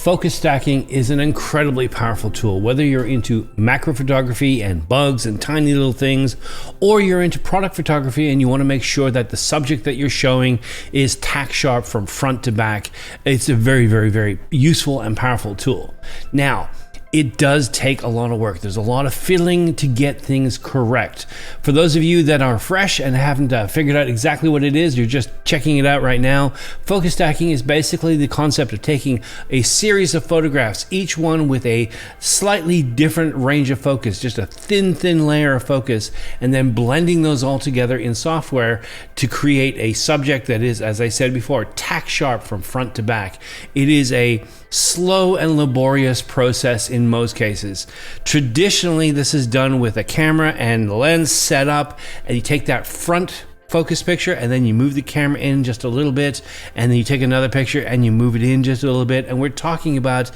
focus stacking is an incredibly powerful tool, whether you're into macro photography and bugs and tiny little things, or you're into product photography and you want to make sure that the subject that you're showing is tack sharp from front to back. It's a very, very, very useful and powerful tool. Now, it does take a lot of work. There's a lot of fiddling to get things correct. For those of you that are fresh and haven't figured out exactly what it is, you're just checking it out right now. Focus stacking is basically the concept of taking a series of photographs, each one with a slightly different range of focus, just a thin layer of focus, and then blending those all together in software to create a subject that is, as I said before, tack sharp from front to back. It is a slow and laborious process in most cases. Traditionally, this is done with a camera and lens set up, and you take that front focus picture and then you move the camera in just a little bit, and then you take another picture and you move it in just a little bit, and we're talking about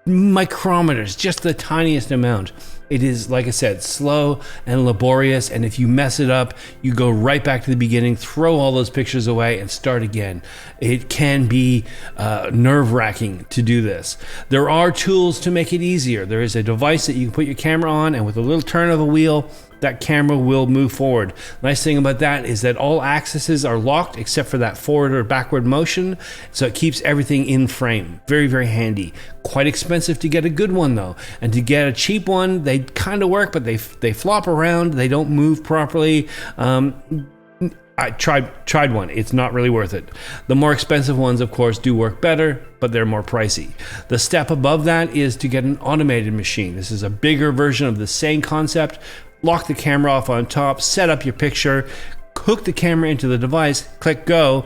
micrometers, just the tiniest amount. It is, like I said, slow and laborious, and if you mess it up, you go right back to the beginning, throw all those pictures away and start again. It can be nerve-wracking to do this. There are tools to make it easier. There is a device that you can put your camera on, and with a little turn of a wheel, that camera will move forward. Nice thing about that is that all axes are locked except for that forward or backward motion, so it keeps everything in frame. Very, very handy. Quite expensive to get a good one though, and to get a cheap one, they kind of work, but they flop around, they don't move properly. I tried one. It's not really worth it. The more expensive ones, of course, do work better, but they're more pricey. The step above that is to get an automated machine. This is a bigger version of the same concept. Lock the camera off on top, set up your picture, hook the camera into the device, click go.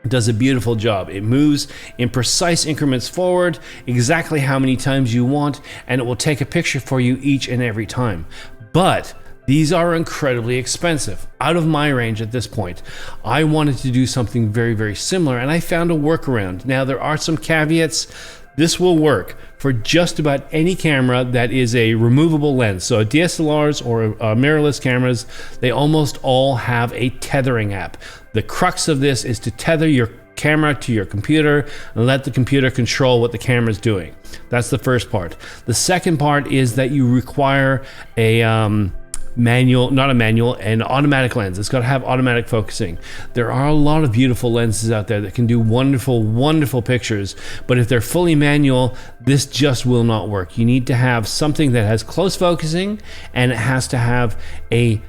It does a beautiful job. It moves in precise increments forward, exactly how many times you want, and it will take a picture for you each and every time. But these are incredibly expensive, out of my range at this point. I wanted to do something very, very similar, and I found a workaround. Now, there are some caveats. This will work for just about any camera that is a removable lens. So DSLRs or mirrorless cameras, they almost all have a tethering app. The crux of this is to tether your camera to your computer and let the computer control what the camera is doing. That's the first part. The second part is that you require a an automatic lens. It's got to have automatic focusing. There are a lot of beautiful lenses out there that can do wonderful pictures, but if they're fully manual, this just will not work. You need to have something that has close focusing, and it has to have an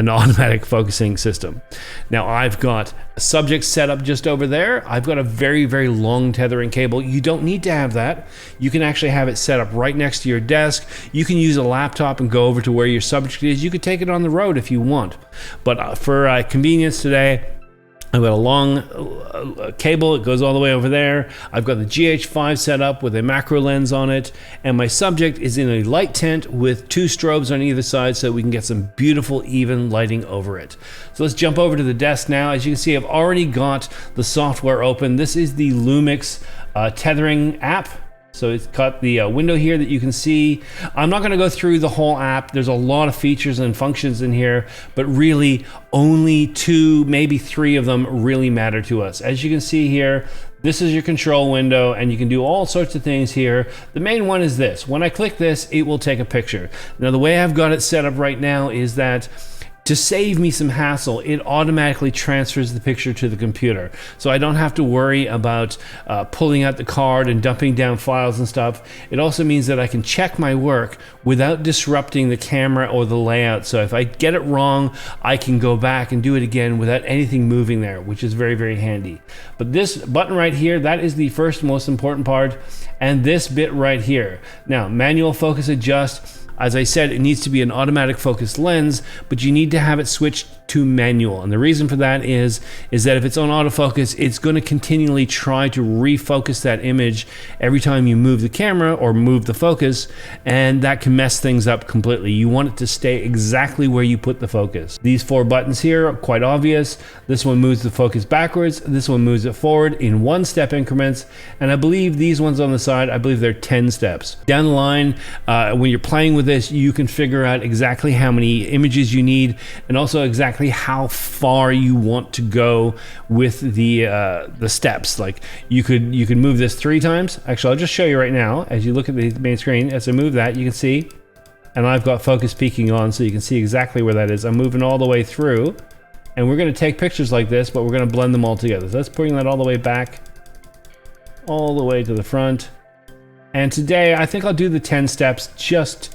automatic focusing system. Now, I've got a subject set up just over there. I've got a very, very long tethering cable. You don't need to have that. You can actually have it set up right next to your desk. You can use a laptop and go over to where your subject is. You could take it on the road if you want. But for convenience today, I've got a long cable. It goes all the way over there. I've got the GH5 set up with a macro lens on it, and my subject is in a light tent with 2 strobes on either side so we can get some beautiful even lighting over it. So let's jump over to the desk now. As you can see, I've already got the software open. This is the Lumix tethering app. So it's got the window here that you can see. I'm not going to go through the whole app. There's a lot of features and functions in here, but really only 2, maybe 3 of them really matter to us. As you can see here, this is your control window, and you can do all sorts of things here. The main one is this. When I click this, it will take a picture. Now, the way I've got it set up right now is that to save me some hassle, it automatically transfers the picture to the computer. So I don't have to worry about pulling out the card and dumping down files and stuff. It also means that I can check my work without disrupting the camera or the layout. So if I get it wrong, I can go back and do it again without anything moving there, which is very, very handy. But this button right here, that is the first most important part. And this bit right here. Now, manual focus adjust. As I said, it needs to be an automatic focus lens, but you need to have it switched to manual. And the reason for that is that if it's on autofocus, it's going to continually try to refocus that image every time you move the camera or move the focus, and that can mess things up completely. You want it to stay exactly where you put the focus. These 4 buttons here are quite obvious. This one moves the focus backwards, this one moves it forward in 1-step increments, and I believe these ones on the side, I believe they're 10 steps. Down the line, when you're playing with this, you can figure out exactly how many images you need, and also exactly exactly how far you want to go with the steps. Like you could move this 3 times. Actually, I'll just show you right now. As you look at the main screen, as I move that, you can see, and I've got focus peaking on, so you can see exactly where that is. I'm moving all the way through, and we're going to take pictures like this, but we're going to blend them all together. So let's bring that all the way back, all the way to the front. And today, I think I'll do the 10 steps just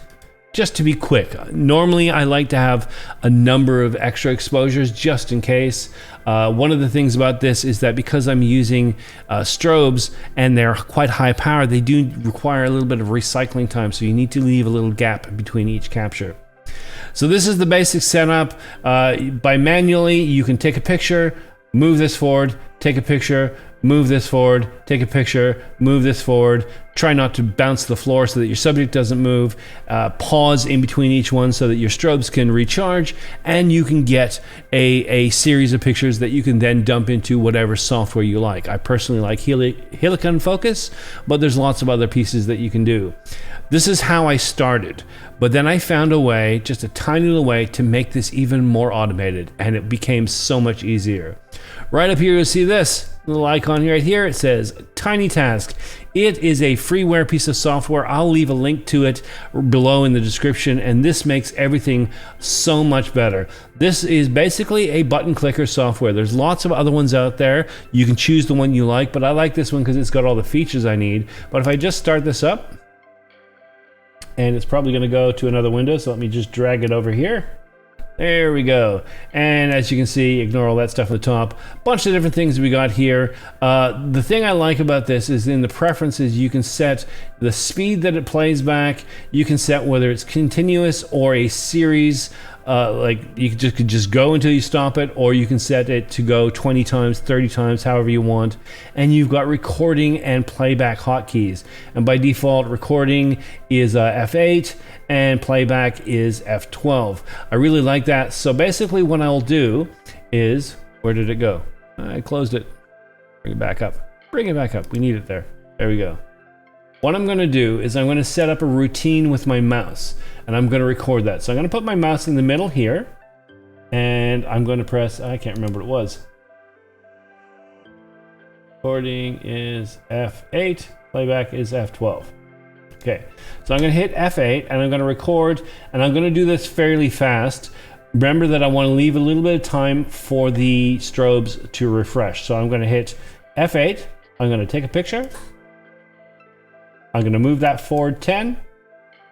to be quick. Normally, I like to have a number of extra exposures just in case. One of the things about this is that because I'm using strobes and they're quite high power, they do require a little bit of recycling time, so you need to leave a little gap between each capture. So this is the basic setup. By manually, you can take a picture, move this forward, take a picture, move this forward, take a picture, move this forward. Try not to bounce the floor so that your subject doesn't move. Pause in between each one so that your strobes can recharge, and you can get a series of pictures that you can then dump into whatever software you like. I personally like Helicon Focus, but there's lots of other pieces that you can do. This is how I started, but then I found a way, just a tiny little way, to make this even more automated, and it became so much easier. Right up here, you'll see this little icon right here. It says TinyTask. It is a freeware piece of software. I'll leave a link to it below in the description, and this makes everything so much better. This is basically a button clicker software. There's lots of other ones out there. You can choose the one you like, but I like this one because it's got all the features I need. But if I just start this up, and it's probably going to go to another window, so let me just drag it over here. There we go. And as you can see, ignore all that stuff at the top. Bunch of different things we got here. The thing I like about this is in the preferences, you can set the speed that it plays back. You can set whether it's continuous or a series. Like you could just go until you stop it, or you can set it to go 20 times, 30 times, however you want. And you've got recording and playback hotkeys. And by default, recording is F8 and playback is F12. I really like that. So basically what I'll do is, where did it go? I closed it. Bring it back up. Bring it back up. We need it there. There we go. What I'm going to do is I'm going to set up a routine with my mouse, and I'm going to record that. So I'm going to put my mouse in the middle here, and I'm going to press, I can't remember what it was. Recording is F8, playback is F12. Okay, so I'm going to hit F8, and I'm going to record, and I'm going to do this fairly fast. Remember that I want to leave a little bit of time for the strobes to refresh. So I'm going to hit F8, I'm going to take a picture. I'm going to move that forward 10.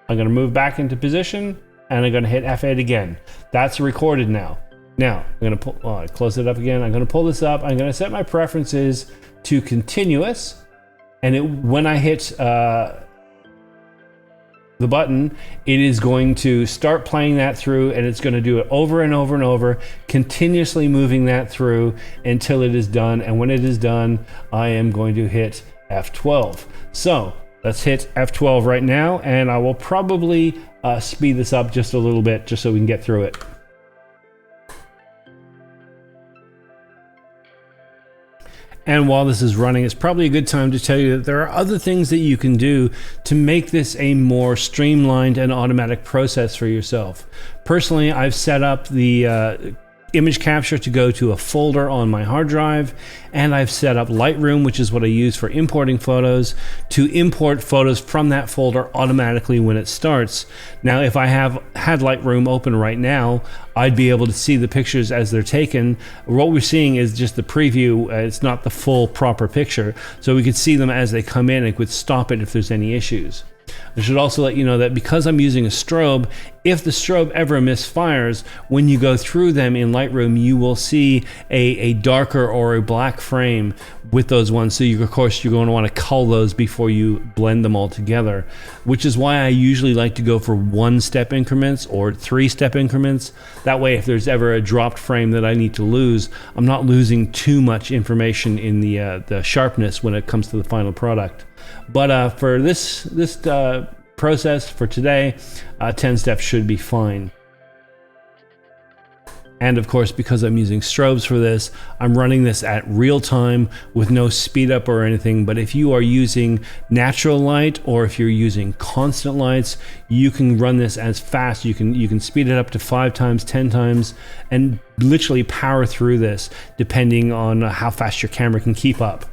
I'm going to move back into position, and I'm going to hit F8 again. That's recorded now. Now, I'm going to close it up again. I'm going to pull this up. I'm going to set my preferences to continuous, and when I hit the button, it is going to start playing that through, and it's going to do it over and over and over, continuously moving that through until it is done. And when it is done, I am going to hit F12. So let's hit F12 right now, and I will probably speed this up just a little bit just so we can get through it. And while this is running, it's probably a good time to tell you that there are other things that you can do to make this a more streamlined and automatic process for yourself. Personally, I've set up the image capture to go to a folder on my hard drive, and I've set up Lightroom, which is what I use for importing photos, to import photos from that folder automatically when it starts. Now, if I had Lightroom open right now, I'd be able to see the pictures as they're taken. What we're seeing is just the preview. It's not the full proper picture, so we could see them as they come in and could stop it if there's any issues. I should also let you know that because I'm using a strobe, if the strobe ever misfires, when you go through them in Lightroom, you will see a darker or a black frame with those ones. So of course, you're going to want to cull those before you blend them all together, which is why I usually like to go for 1-step increments or 3-step increments. That way, if there's ever a dropped frame that I need to lose, I'm not losing too much information in the sharpness when it comes to the final product. But for this process for today, 10 steps should be fine. And of course, because I'm using strobes for this, I'm running this at real time with no speed up or anything. But if you are using natural light, or if you're using constant lights, you can run this as fast. You can speed it up to 5 times, 10 times, and literally power through this depending on how fast your camera can keep up.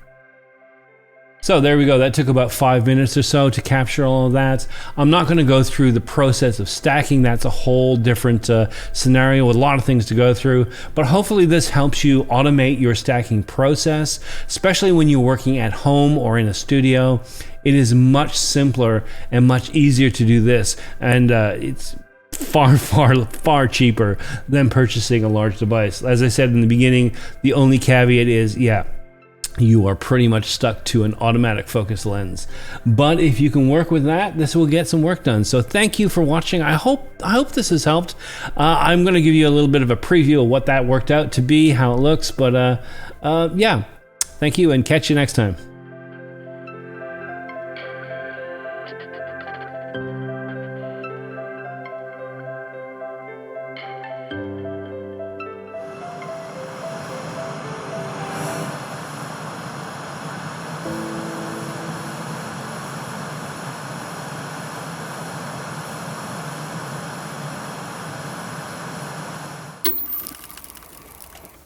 So there we go. That took about 5 minutes or so to capture all of that. I'm not going to go through the process of stacking. That's a whole different scenario with a lot of things to go through. But hopefully this helps you automate your stacking process, especially when you're working at home or in a studio. It is much simpler and much easier to do this. And it's far cheaper than purchasing a large device. As I said in the beginning, the only caveat is, you are pretty much stuck to an automatic focus lens. But if you can work with that, this will get some work done. So thank you for watching. I hope this has helped. I'm going to give you a little bit of a preview of what that worked out to be, how it looks. But yeah, thank you, and catch you next time.